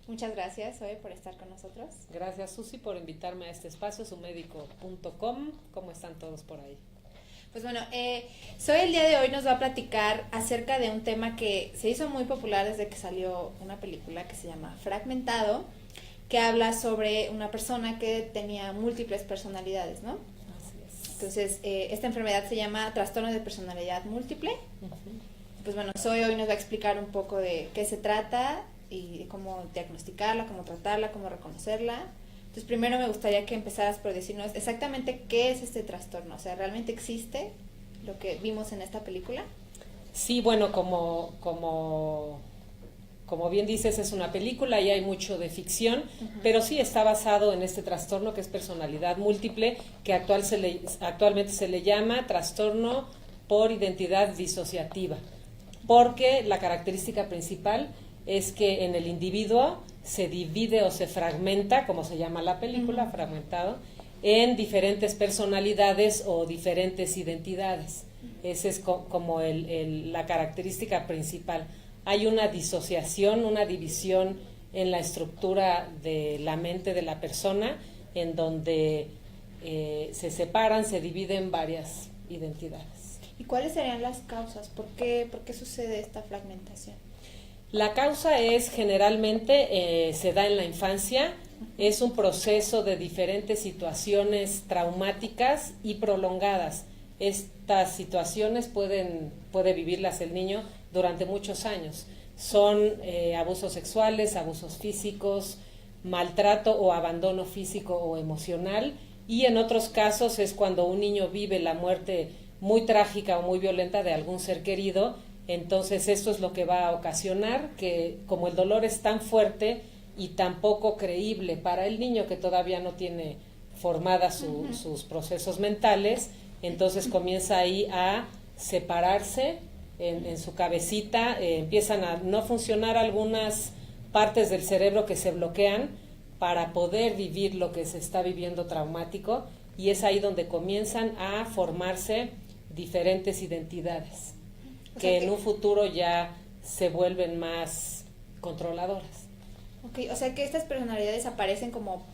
Muchas gracias, Zoe, por estar con nosotros. Gracias, Susi, por invitarme a este espacio, sumedico.com. ¿Cómo están todos por ahí? Pues bueno, Zoe el día de hoy nos va a platicar acerca de un tema que se hizo muy popular desde que salió una película que se llama Fragmentado, que habla sobre una persona que tenía múltiples personalidades, ¿no? Así es. Entonces, esta enfermedad se llama trastorno de personalidad múltiple. Pues bueno, Zoe hoy nos va a explicar un poco de qué se trata y cómo diagnosticarla, cómo tratarla, cómo reconocerla. Entonces, primero me gustaría que empezaras por decirnos exactamente qué es este trastorno. O sea, ¿realmente existe lo que vimos en esta película? Sí, bueno, como bien dices, es una película y hay mucho de ficción, pero sí está basado en este trastorno que es personalidad múltiple, que actualmente se le llama trastorno por identidad disociativa, porque la característica principal es que en el individuo se divide o se fragmenta, como se llama la película, fragmentado, en diferentes personalidades o diferentes identidades. Esa es como la característica principal. Hay una disociación, una división en la estructura de la mente de la persona, en donde se separan, se dividen varias identidades. ¿Y cuáles serían las causas? ¿Por qué sucede esta fragmentación? La causa es generalmente, se da en la infancia, es un proceso de diferentes situaciones traumáticas y prolongadas. Estas situaciones puede vivirlas el niño durante muchos años. Son abusos sexuales, abusos físicos, maltrato o abandono físico o emocional, y en otros casos es cuando un niño vive la muerte muy trágica o muy violenta de algún ser querido. Entonces esto es lo que va a ocasionar que, como el dolor es tan fuerte y tan poco creíble para el niño que todavía no tiene formadas sus procesos mentales, entonces comienza ahí a separarse en su cabecita, empiezan a no funcionar algunas partes del cerebro que se bloquean para poder vivir lo que se está viviendo traumático, y es ahí donde comienzan a formarse diferentes identidades que en un futuro ya se vuelven más controladoras. Ok, o sea que estas personalidades aparecen como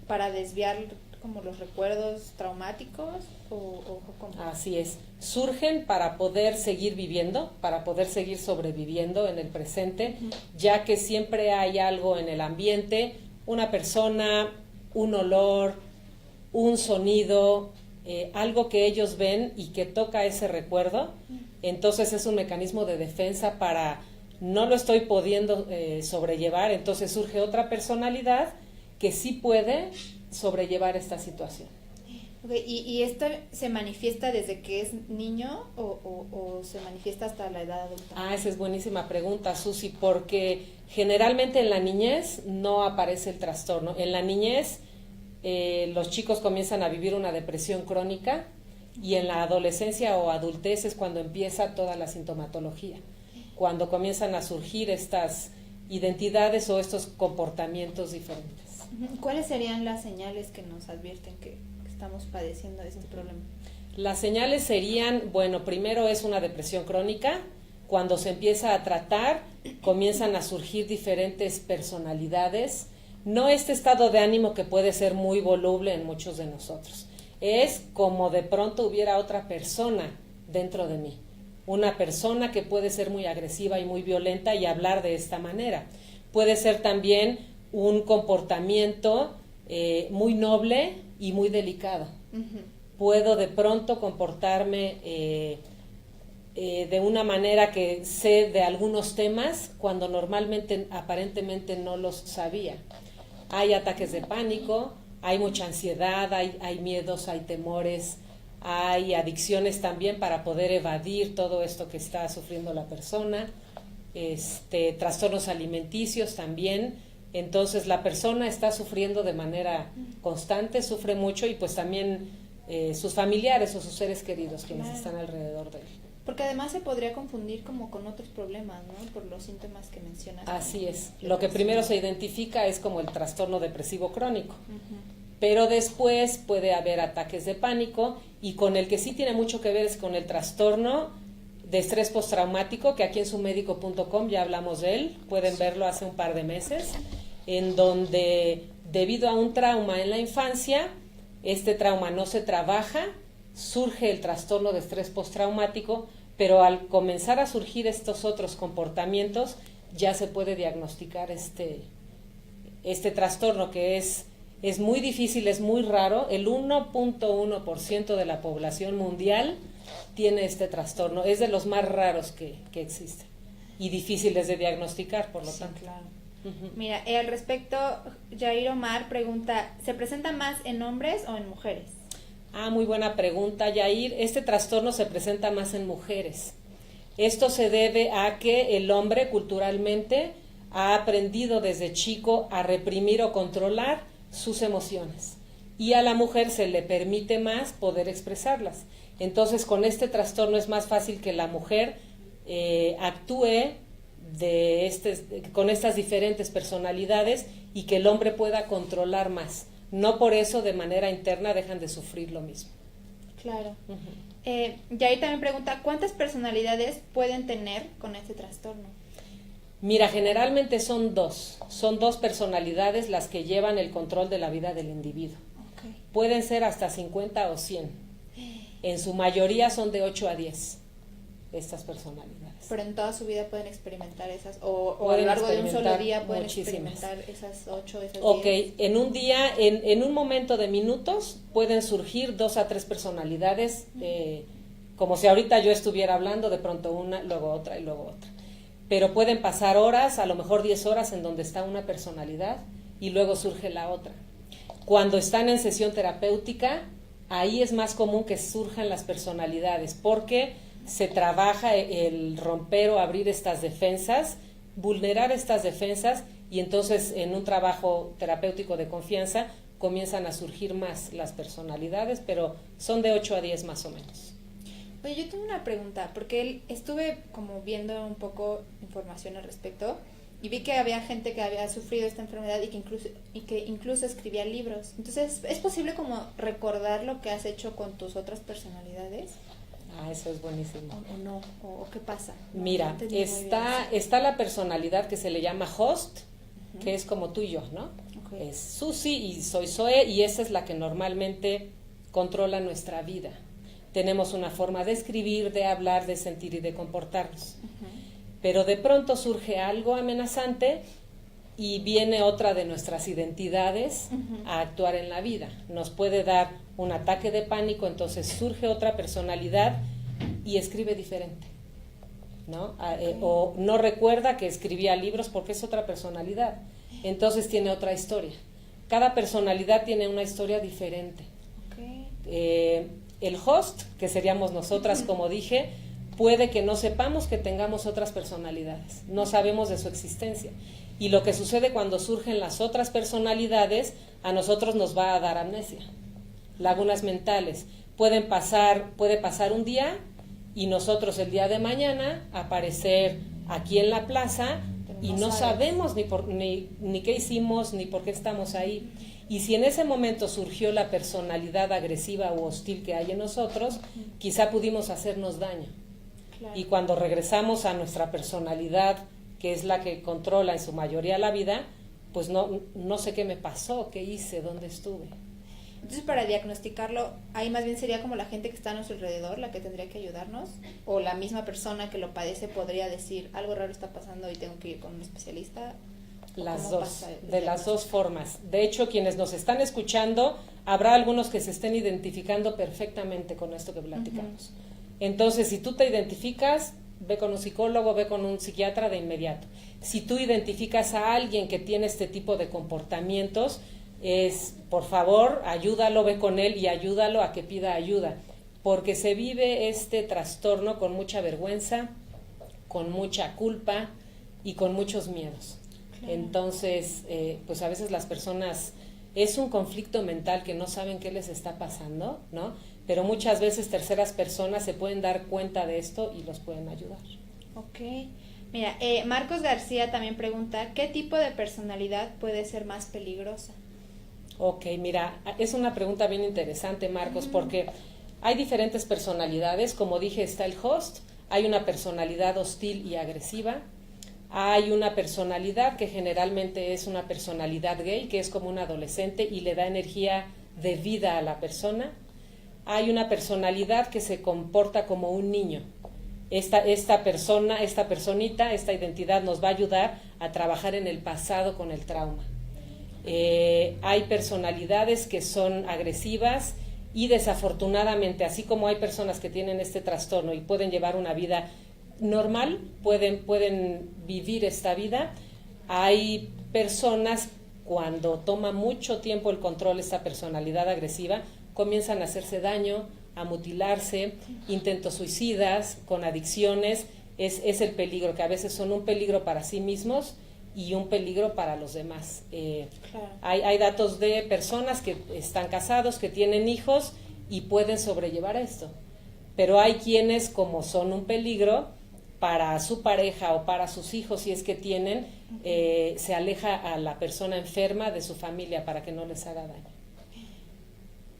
para desviar como los recuerdos traumáticos o ¿cómo? Así es, surgen para poder seguir viviendo, para poder seguir sobreviviendo en el presente, ya que siempre hay algo en el ambiente, una persona, un olor, un sonido, algo que ellos ven y que toca ese recuerdo. Entonces es un mecanismo de defensa para no lo estoy pudiendo sobrellevar, entonces surge otra personalidad que sí puede sobrellevar esta situación. Okay, ¿y esto se manifiesta desde que es niño o se manifiesta hasta la edad adulta? Esa es buenísima pregunta, Susi, porque generalmente en la niñez no aparece el trastorno. En la niñez los chicos comienzan a vivir una depresión crónica, y en la adolescencia o adultez es cuando empieza toda la sintomatología, cuando comienzan a surgir estas identidades o estos comportamientos diferentes. ¿Cuáles serían las señales que nos advierten que estamos padeciendo de este problema? Las señales serían, bueno, primero es una depresión crónica. Cuando se empieza a tratar, comienzan a surgir diferentes personalidades. No este estado de ánimo que puede ser muy voluble en muchos de nosotros. Es como de pronto hubiera otra persona dentro de mí, una persona que puede ser muy agresiva y muy violenta y hablar de esta manera. Puede ser también un comportamiento muy noble y muy delicado. Puedo de pronto comportarme de una manera que sé de algunos temas cuando normalmente aparentemente no los sabía. Hay ataques de pánico, hay mucha ansiedad, hay miedos, hay temores, hay adicciones también para poder evadir todo esto que está sufriendo la persona, trastornos alimenticios también. Entonces la persona está sufriendo de manera constante, sufre mucho, y pues también sus familiares o sus seres queridos quienes están alrededor de él. Porque además se podría confundir como con otros problemas, ¿no? Por los síntomas que mencionas. Así es. Lo que primero se identifica es como el trastorno depresivo crónico. Pero después puede haber ataques de pánico, y con el que sí tiene mucho que ver es con el trastorno de estrés postraumático, que aquí en sumedico.com ya hablamos de él, pueden verlo hace un par de meses. en donde debido a un trauma en la infancia, este trauma no se trabaja, surge el trastorno de estrés postraumático, pero al comenzar a surgir estos otros comportamientos, ya se puede diagnosticar este trastorno que es muy difícil, es muy raro. El 1.1% de la población mundial tiene este trastorno, es de los más raros que existen y difíciles de diagnosticar, por lo tanto. Claro. Mira, al respecto, Jair Omar pregunta, ¿se presenta más en hombres o en mujeres? Muy buena pregunta, Yair. Este trastorno se presenta más en mujeres. Esto se debe a que el hombre culturalmente ha aprendido desde chico a reprimir o controlar sus emociones y a la mujer se le permite más poder expresarlas. Entonces, con este trastorno es más fácil que la mujer actúe con estas diferentes personalidades y que el hombre pueda controlar más. No por eso de manera interna dejan de sufrir lo mismo. Claro. Yair también pregunta, ¿cuántas personalidades pueden tener con este trastorno? Mira, generalmente son dos personalidades las que llevan el control de la vida del individuo. Okay. Pueden ser hasta 50 o 100. En su mayoría son de 8 a 10 estas personalidades. Pero en toda su vida pueden experimentar esas, o a lo largo de un solo día pueden experimentar esas 8, esas 10. Ok, en un día, en un momento de minutos, pueden surgir 2 a 3 personalidades, como si ahorita yo estuviera hablando, de pronto una, luego otra y luego otra. Pero pueden pasar horas, a lo mejor 10 horas en donde está una personalidad y luego surge la otra. Cuando están en sesión terapéutica, ahí es más común que surjan las personalidades, porque se trabaja el romper o abrir estas defensas, vulnerar estas defensas, y entonces en un trabajo terapéutico de confianza comienzan a surgir más las personalidades, pero son de 8 a 10 más o menos. Oye, yo tengo una pregunta, porque estuve como viendo un poco información al respecto y vi que había gente que había sufrido esta enfermedad y que incluso escribía libros. Entonces, ¿es posible como recordar lo que has hecho con tus otras personalidades? Eso es buenísimo. ¿O no? ¿O qué pasa? Mira, está la personalidad que se le llama host, que es como tú y yo, ¿no? Okay. Es Susi y soy Zoe, y esa es la que normalmente controla nuestra vida. Tenemos una forma de escribir, de hablar, de sentir y de comportarnos. Pero de pronto surge algo amenazante y viene otra de nuestras identidades a actuar en la vida. Nos puede dar un ataque de pánico, entonces surge otra personalidad y escribe diferente, ¿no? Okay. O no recuerda que escribía libros porque es otra personalidad, entonces tiene otra historia. Cada personalidad tiene una historia diferente. Okay. El host, que seríamos nosotras, como dije, puede que no sepamos que tengamos otras personalidades, no sabemos de su existencia. Y lo que sucede cuando surgen las otras personalidades, a nosotros nos va a dar amnesia, lagunas mentales. Puede pasar un día y nosotros el día de mañana aparecer aquí en la plaza y no sabemos ni qué hicimos ni por qué estamos ahí. Y si en ese momento surgió la personalidad agresiva u hostil que hay en nosotros, quizá pudimos hacernos daño. Claro. Y cuando regresamos a nuestra personalidad, que es la que controla en su mayoría la vida, pues no sé qué me pasó, qué hice, dónde estuve. Entonces, para diagnosticarlo, ahí más bien sería como la gente que está a nuestro alrededor la que tendría que ayudarnos, o la misma persona que lo padece podría decir, algo raro está pasando y tengo que ir con un especialista. Las dos, de las dos formas. De hecho, quienes nos están escuchando, habrá algunos que se estén identificando perfectamente con esto que platicamos. Entonces, si tú te identificas, ve con un psicólogo, ve con un psiquiatra de inmediato. Si tú identificas a alguien que tiene este tipo de comportamientos, por favor, ayúdalo, ve con él y ayúdalo a que pida ayuda, porque se vive este trastorno con mucha vergüenza, con mucha culpa y con muchos miedos. Claro. Entonces, pues a veces las personas, es un conflicto mental que no saben qué les está pasando, ¿no? Pero muchas veces terceras personas se pueden dar cuenta de esto y los pueden ayudar. Ok. Mira, Marcos García también pregunta, ¿qué tipo de personalidad puede ser más peligrosa? Ok, mira, es una pregunta bien interesante, Marcos, porque hay diferentes personalidades. Como dije, está el host, hay una personalidad hostil y agresiva, Hay una personalidad que generalmente es una personalidad gay, que es como un adolescente y le da energía de vida a la persona. Hay una personalidad que se comporta como un niño. Esta personita, esta identidad nos va a ayudar a trabajar en el pasado con el trauma. Hay personalidades que son agresivas y desafortunadamente, así como hay personas que tienen este trastorno y pueden llevar una vida normal, pueden vivir esta vida, hay personas cuando toma mucho tiempo el control esta personalidad agresiva, comienzan a hacerse daño, a mutilarse, intentos suicidas, con adicciones. Es el peligro, que a veces son un peligro para sí mismos y un peligro para los demás. Claro. Hay datos de personas que están casados, que tienen hijos y pueden sobrellevar esto, pero hay quienes, como son un peligro para su pareja o para sus hijos, si es que tienen, se aleja a la persona enferma de su familia para que no les haga daño.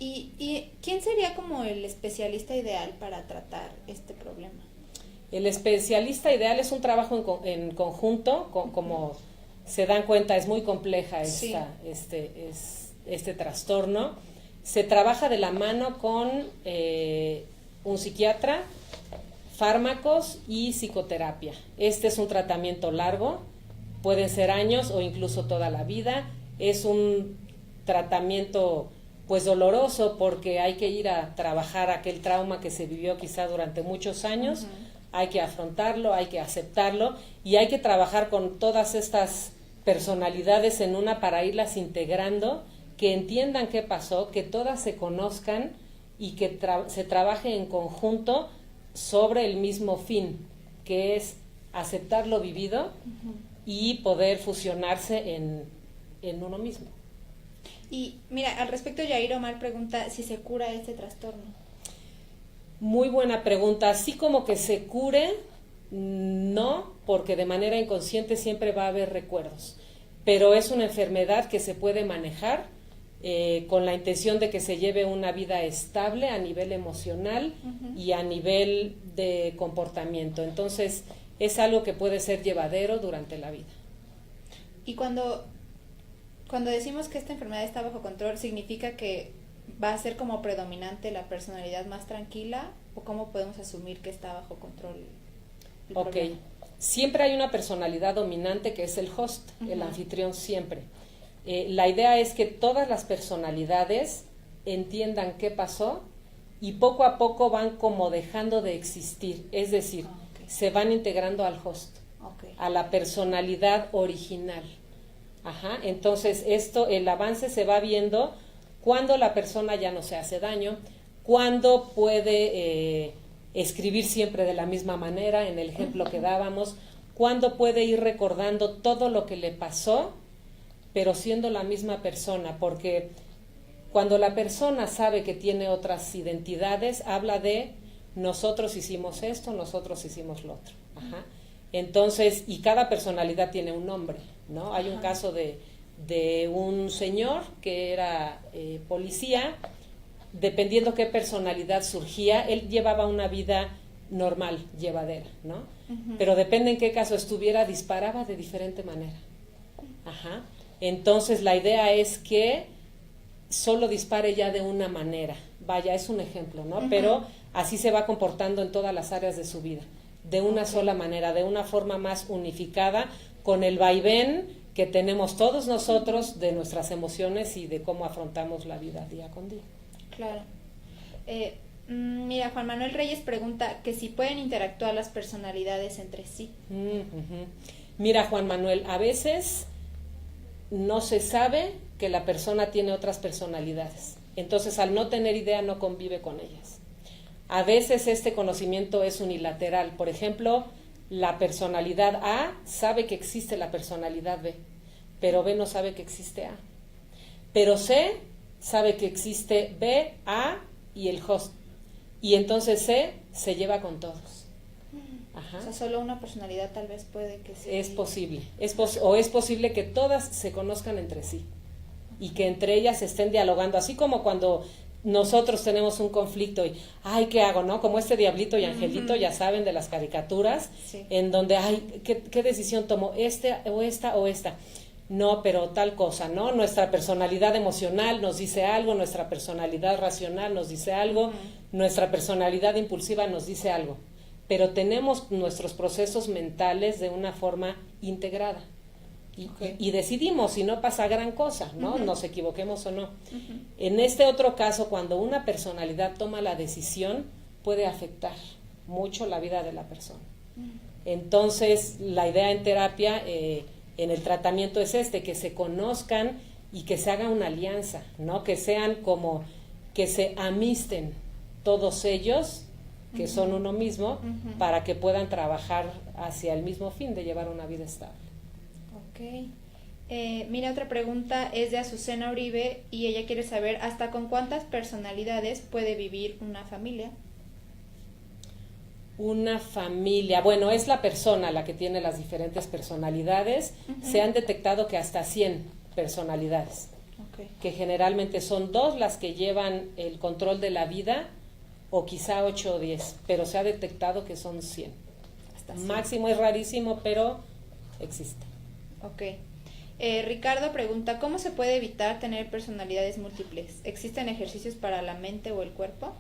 ¿Y quién sería como el especialista ideal para tratar este problema? El especialista ideal es un trabajo en conjunto, como se dan cuenta es muy compleja este trastorno. Se trabaja de la mano con un psiquiatra, fármacos y psicoterapia. Este es un tratamiento largo, pueden ser años o incluso toda la vida. Es un tratamiento pues doloroso porque hay que ir a trabajar aquel trauma que se vivió quizá durante muchos años. Hay que afrontarlo, hay que aceptarlo y hay que trabajar con todas estas personalidades en una para irlas integrando, que entiendan qué pasó, que todas se conozcan y que se trabaje en conjunto sobre el mismo fin, que es aceptar lo vivido y poder fusionarse en uno mismo. Y mira, al respecto, Yair Omar pregunta si se cura este trastorno. Muy buena pregunta. Así como que se cure, no, porque de manera inconsciente siempre va a haber recuerdos. Pero es una enfermedad que se puede manejar con la intención de que se lleve una vida estable a nivel emocional y a nivel de comportamiento. Entonces, es algo que puede ser llevadero durante la vida. Y cuando decimos que esta enfermedad está bajo control, ¿significa que va a ser como predominante la personalidad más tranquila o cómo podemos asumir que está bajo control el problema? Siempre hay una personalidad dominante que es el host, el anfitrión siempre. La idea es que todas las personalidades entiendan qué pasó y poco a poco van como dejando de existir, es decir, se van integrando al host, a la personalidad original. Entonces el avance se va viendo cuando la persona ya no se hace daño, cuando puede escribir siempre de la misma manera, en el ejemplo que dábamos, cuando puede ir recordando todo lo que le pasó, pero siendo la misma persona, porque cuando la persona sabe que tiene otras identidades, habla de nosotros hicimos esto, nosotros hicimos lo otro. Entonces, y cada personalidad tiene un nombre, ¿no? Hay un caso de un señor que era policía, dependiendo qué personalidad surgía, él llevaba una vida normal, llevadera, ¿no? Pero depende en qué caso estuviera, disparaba de diferente manera. Entonces, la idea es que solo dispare ya de una manera. Vaya, es un ejemplo, ¿no? Pero así se va comportando en todas las áreas de su vida, de una sola manera, de una forma más unificada, con el vaivén que tenemos todos nosotros de nuestras emociones y de cómo afrontamos la vida día con día. Claro. Mira, Juan Manuel Reyes pregunta que si pueden interactuar las personalidades entre sí. Mira, Juan Manuel, a veces no se sabe que la persona tiene otras personalidades. Entonces, al no tener idea, no convive con ellas. A veces este conocimiento es unilateral. Por ejemplo, la personalidad A sabe que existe la personalidad B, pero B no sabe que existe A. Pero C sabe que existe B, A y el host. Y entonces C se lleva con todos. O sea, solo una personalidad tal vez puede que sea. Es posible. Es posible que todas se conozcan entre sí y que entre ellas estén dialogando. Así como cuando nosotros tenemos un conflicto y, ay, ¿qué hago, no? Como este diablito y angelito, ya saben, de las caricaturas, Sí. en donde, ay, ¿qué decisión tomo? O esta o esta? No, pero tal cosa, ¿no? Nuestra personalidad emocional nos dice algo, nuestra personalidad racional nos dice algo, nuestra personalidad impulsiva nos dice algo, pero tenemos nuestros procesos mentales de una forma integrada. Y decidimos, y no pasa gran cosa, ¿no? Nos equivoquemos o no. En este otro caso, cuando una personalidad toma la decisión, puede afectar mucho la vida de la persona. Entonces, la idea en terapia, en el tratamiento es que se conozcan y que se haga una alianza, ¿no? Que sean como, que se amisten todos ellos, que son uno mismo, para que puedan trabajar hacia el mismo fin de llevar una vida estable. Ok. Mira, otra pregunta es de Azucena Uribe y ella quiere saber ¿hasta con cuántas personalidades puede vivir una familia? Una familia, bueno, es la persona la que tiene las diferentes personalidades. Se han detectado que hasta 100 personalidades, que generalmente son 2 las que llevan el control de la vida, o quizá 8 o 10, pero se ha detectado que son 100. Hasta 100. Máximo es rarísimo, pero existe. Ok. Ricardo pregunta, ¿cómo se puede evitar tener personalidades múltiples? ¿Existen ejercicios para la mente o el cuerpo?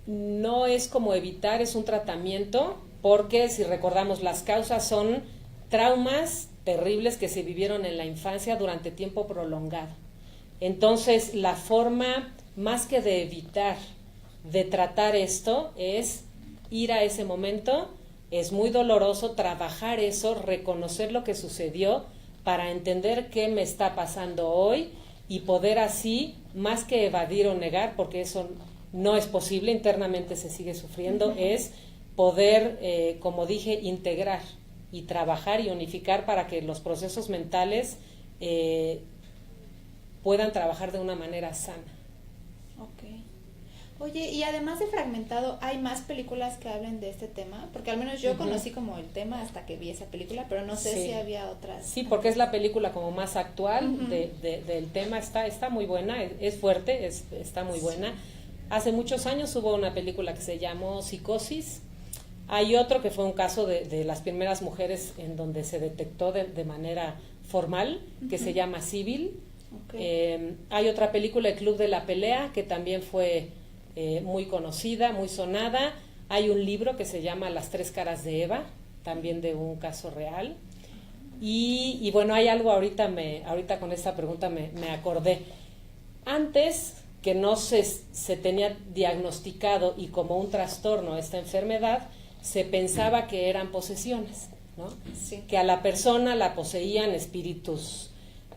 No es como evitar, es un tratamiento, porque si recordamos, las causas son traumas terribles que se vivieron en la infancia durante tiempo prolongado. Entonces, la forma, más que de evitar, de tratar esto, es ir a ese momento. Es muy doloroso trabajar eso, reconocer lo que sucedió para entender qué me está pasando hoy y poder así, más que evadir o negar, porque eso no es posible, internamente se sigue sufriendo, es poder, como dije, integrar y trabajar y unificar para que los procesos mentales puedan trabajar de una manera sana. Ok. Oye, y además de Fragmentado, ¿hay más películas que hablen de este tema? Porque al menos yo conocí como el tema hasta que vi esa película, pero no sé si había otras. Sí, porque es la película como más actual del tema, está muy buena, es fuerte, está muy buena. Hace muchos años hubo una película que se llamó Psicosis. Hay otro que fue un caso de las primeras mujeres en donde se detectó de manera formal, que se llama Civil. Hay otra película, El Club de la Pelea, que también fue muy conocida, muy sonada. Hay un libro que se llama Las 3 caras de Eva, también de un caso real. Y bueno, hay algo ahorita con esta pregunta me acordé. Antes que no se tenía diagnosticado y como un trastorno esta enfermedad, se pensaba que eran posesiones, ¿no? Sí. Que a la persona la poseían espíritus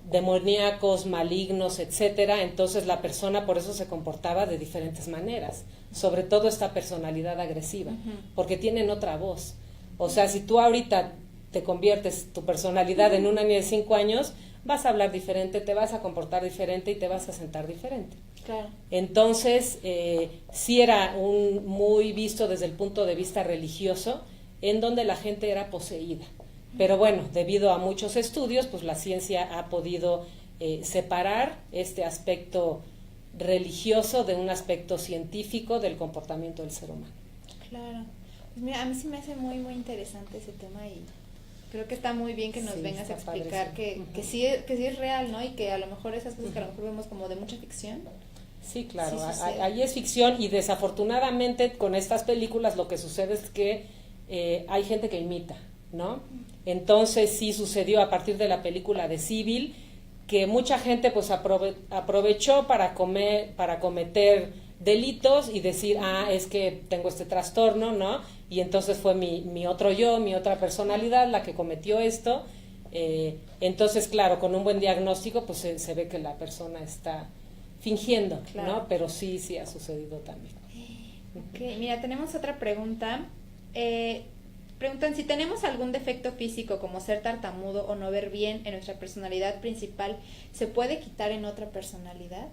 demoníacos, malignos, etcétera. Entonces la persona por eso se comportaba de diferentes maneras, sobre todo esta personalidad agresiva, porque tienen otra voz. O sea, si tú ahorita te conviertes tu personalidad en una niña de 5 años, vas a hablar diferente, te vas a comportar diferente y te vas a sentar diferente. Claro. Entonces, sí era muy visto desde el punto de vista religioso, en donde la gente era poseída. Pero bueno, debido a muchos estudios, pues la ciencia ha podido separar este aspecto religioso de un aspecto científico del comportamiento del ser humano. Claro. Pues mira, a mí sí me hace muy, muy interesante ese tema y creo que está muy bien que nos vengas a explicar que sí es real, ¿no? Y que a lo mejor esas cosas que a lo mejor vemos como de mucha ficción. Sí, claro, Sí, ahí es ficción y desafortunadamente con estas películas lo que sucede es que hay gente que imita, ¿no? Entonces sí sucedió a partir de la película de Civil que mucha gente pues aprovechó para cometer delitos y decir, es que tengo este trastorno, ¿no? Y entonces fue mi otro yo, mi otra personalidad la que cometió esto. Entonces, claro, con un buen diagnóstico pues se ve que la persona está fingiendo, claro, ¿no? Pero sí ha sucedido también. Ok, mira, tenemos otra pregunta. Preguntan si tenemos algún defecto físico como ser tartamudo o no ver bien en nuestra personalidad principal, ¿se puede quitar en otra personalidad?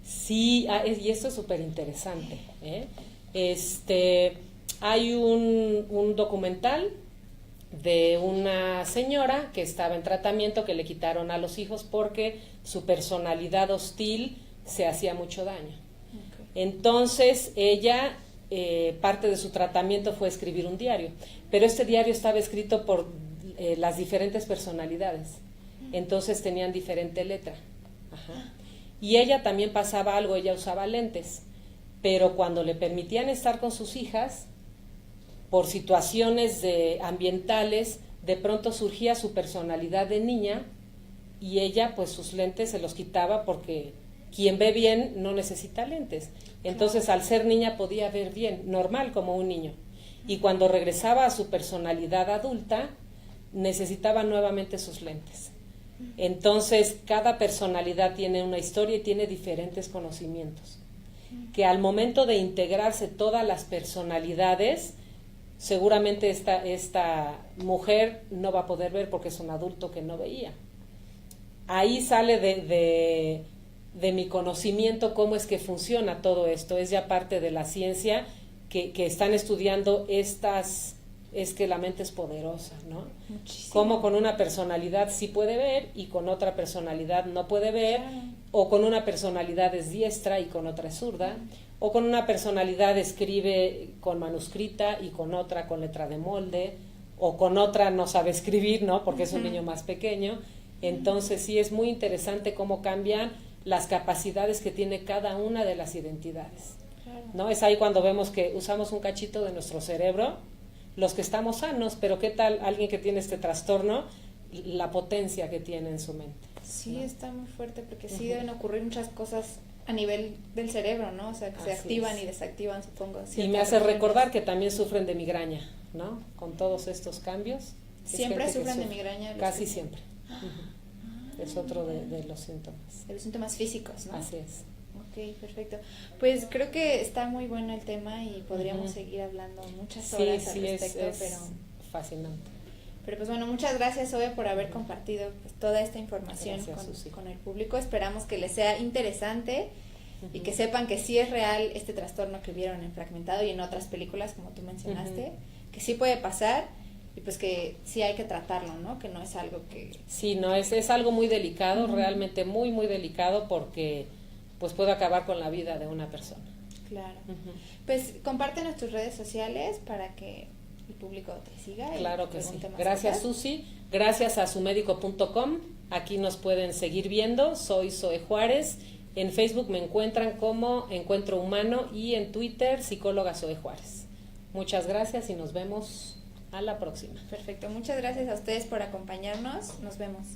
Sí, y esto es súper interesante. Hay un documental de una señora que estaba en tratamiento, que le quitaron a los hijos porque su personalidad hostil se hacía mucho daño. Okay. Entonces ella, parte de su tratamiento fue escribir un diario, pero este diario estaba escrito por las diferentes personalidades, entonces tenían diferente letra. Ajá. Y ella también pasaba algo, ella usaba lentes, pero cuando le permitían estar con sus hijas, por situaciones ambientales, de pronto surgía su personalidad de niña y ella pues sus lentes se los quitaba porque quien ve bien no necesita lentes. Entonces al ser niña podía ver bien, normal como un niño. Y cuando regresaba a su personalidad adulta, necesitaba nuevamente sus lentes. Entonces cada personalidad tiene una historia y tiene diferentes conocimientos. Que al momento de integrarse todas las personalidades, seguramente esta mujer no va a poder ver porque es un adulto que no veía. Ahí sale de mi conocimiento cómo es que funciona todo esto. Es ya parte de la ciencia que están estudiando es que la mente es poderosa, ¿no? Muchísimo. Cómo con una personalidad sí puede ver y con otra personalidad no puede ver, o con una personalidad es diestra y con otra es zurda, o con una personalidad escribe con manuscrita y con otra con letra de molde, o con otra no sabe escribir, ¿no? Porque es un niño más pequeño. Entonces sí es muy interesante cómo cambian las capacidades que tiene cada una de las identidades, ¿no? Es ahí cuando vemos que usamos un cachito de nuestro cerebro, los que estamos sanos, pero ¿qué tal alguien que tiene este trastorno? La potencia que tiene en su mente. Sí, ¿no? Está muy fuerte porque sí deben ocurrir muchas cosas a nivel del cerebro, ¿no? O sea, que se activan y desactivan, supongo. Y me hace recordar que también sufren de migraña, ¿no? Con todos estos cambios. ¿Siempre sufren de migraña? Casi siempre. Es otro de los síntomas. De los síntomas físicos, ¿no? Así es. Ok, perfecto. Pues creo que está muy bueno el tema y podríamos seguir hablando muchas horas al respecto, pero fascinante. Pero pues bueno, muchas gracias, Obed, por haber compartido pues, toda esta información con el público. Esperamos que les sea interesante y que sepan que sí es real este trastorno que vieron en Fragmentado y en otras películas, como tú mencionaste, que sí puede pasar y pues que sí hay que tratarlo, ¿no? Que no es algo que... Sí, no, es algo muy delicado, realmente muy, muy delicado porque pues puede acabar con la vida de una persona. Claro. Pues compártenos tus redes sociales para que el público te siga. Claro que sí. Gracias, Susi. Gracias a sumedico.com. Aquí nos pueden seguir viendo. Soy Zoe Juárez. En Facebook me encuentran como Encuentro Humano y en Twitter, psicóloga Zoe Juárez. Muchas gracias y nos vemos a la próxima. Perfecto. Muchas gracias a ustedes por acompañarnos. Nos vemos.